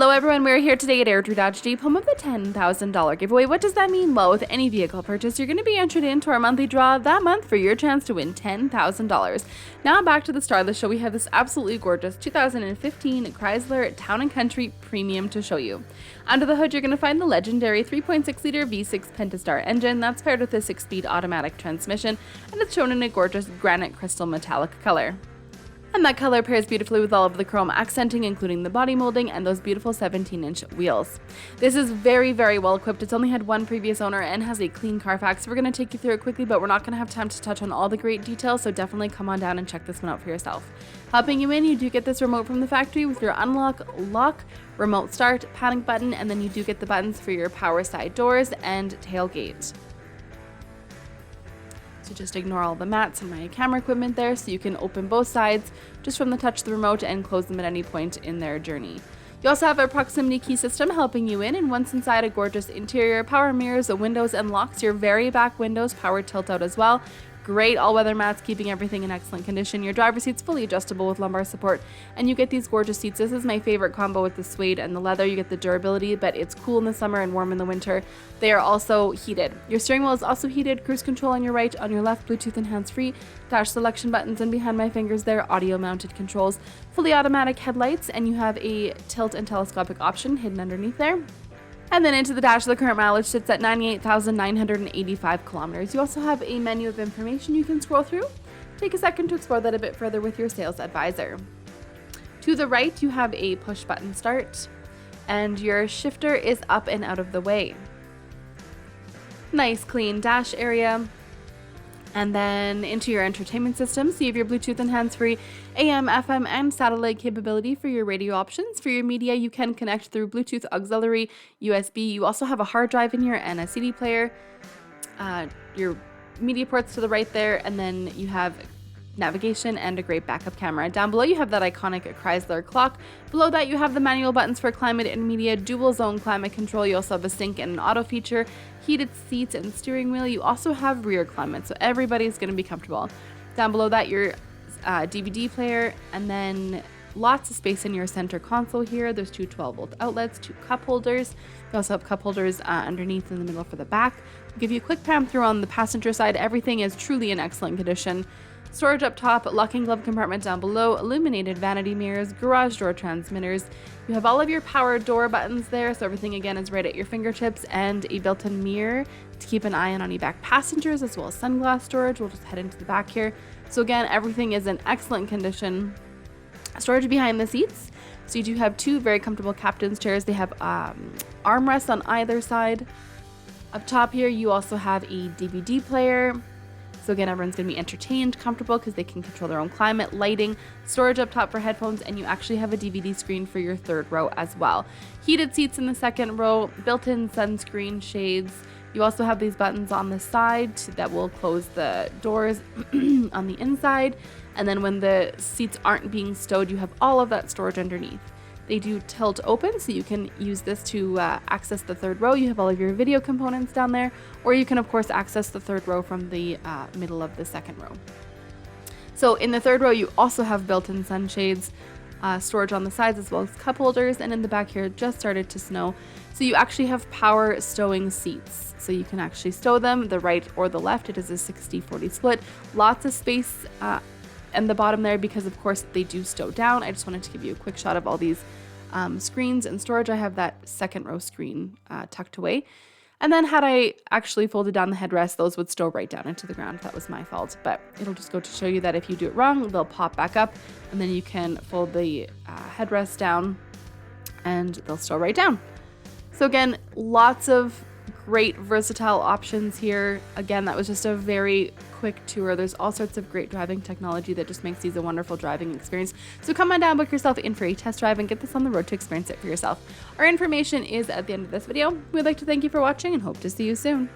Hello everyone, we're here today at Airdrie Dodge Jeep, home of the $10,000 giveaway. What does that mean? Well, with any vehicle purchase, you're going to be entered into our monthly draw that month for your chance to win $10,000. Now back to the star of the show, we have this absolutely gorgeous 2015 Chrysler Town & Country Premium to show you. Under the hood, you're going to find the legendary 3.6 liter V6 Pentastar engine that's paired with a 6-speed automatic transmission, and it's shown in a gorgeous granite crystal metallic color. And that color pairs beautifully with all of the chrome accenting, including the body molding and those beautiful 17-inch wheels. This is very, very well equipped. It's only had one previous owner and has a clean Carfax. We're going to take you through it quickly, but we're not going to have time to touch on all the great details, so definitely come on down and check this one out for yourself. Helping you in, you do get this remote from the factory with your unlock, lock, remote start, panic button, and then you do get the buttons for your power side doors and tailgate. So just ignore all the mats and my camera equipment there, so you can open both sides just from the touch of the remote and close them at any point in their journey. You also have a proximity key system helping you in, and once inside, a gorgeous interior, power mirrors, windows, and locks. Your very back windows power tilt out as well. Great all-weather mats, keeping everything in excellent condition. Your driver's seat's fully adjustable with lumbar support, and you get these gorgeous seats. This is my favorite combo with the suede and the leather. You get the durability, but it's cool in the summer and warm in the winter. They are also heated. Your steering wheel is also heated. Cruise control on your right, on your left, Bluetooth and hands-free. Dash selection buttons, and behind my fingers there, audio-mounted controls. Fully automatic headlights, and you have a tilt and telescopic option hidden underneath there. And then into the dash, the current mileage sits at 98,985 kilometers. You also have a menu of information you can scroll through. Take a second to explore that a bit further with your sales advisor. To the right, you have a push button start, and your shifter is up and out of the way. Nice clean dash area. And then into your entertainment system, so you have your Bluetooth and hands-free AM, FM, and satellite capability for your radio options. For your media, you can connect through Bluetooth auxiliary, USB. You also have a hard drive in here and a CD player. Your media ports to the right there, and then you have navigation and a great backup camera. Down below, you have that iconic Chrysler clock. Below that, you have the manual buttons for climate and media, dual zone climate control. You also have a sync and an auto feature, heated seats and steering wheel. You also have rear climate, so everybody's going to be comfortable. Down below that, your DVD player, and then lots of space in your center console here. There's two 12-volt outlets, two cup holders. You also have cup holders underneath in the middle for the back. I'll give you a quick pan through on the passenger side. Everything is truly in excellent condition. Storage up top, locking glove compartment down below, illuminated vanity mirrors, garage door transmitters. You have all of your power door buttons there, so everything again is right at your fingertips, and a built-in mirror to keep an eye on any back passengers, as well as sunglass storage. We'll just head into the back here. So again, everything is in excellent condition. Storage behind the seats. So you do have two very comfortable captain's chairs. They have armrests on either side. Up top here, you also have a DVD player. So again, everyone's going to be entertained, comfortable, because they can control their own climate, lighting, storage up top for headphones, and you actually have a DVD screen for your third row as well. Heated seats in the second row, built-in sunscreen shades. You also have these buttons on the side that will close the doors on the inside. And then when the seats aren't being stowed, you have all of that storage underneath. They do tilt open, so you can use this to access the third row. You have all of your video components down there, or you can of course access the third row from the middle of the second row. So in the third row, you also have built-in sunshades, storage on the sides, as well as cup holders, and in the back here, it just started to snow. So you actually have power stowing seats, so you can actually stow them the right or the left. It is a 60-40 split. Lots of space and the bottom there, because of course they do stow down. I just wanted to give you a quick shot of all these screens and storage. I have that second row screen tucked away. And then had I actually folded down the headrest, those would stow right down into the ground. That was my fault, but it'll just go to show you that if you do it wrong, they'll pop back up, and then you can fold the headrest down and they'll stow right down. So again, lots of great versatile options here. Again, that was just a very quick tour. There's all sorts of great driving technology that just makes these a wonderful driving experience. So come on down, book yourself in for a test drive, and get this on the road to experience it for yourself. Our information is at the end of this video. We'd like to thank you for watching and hope to see you soon.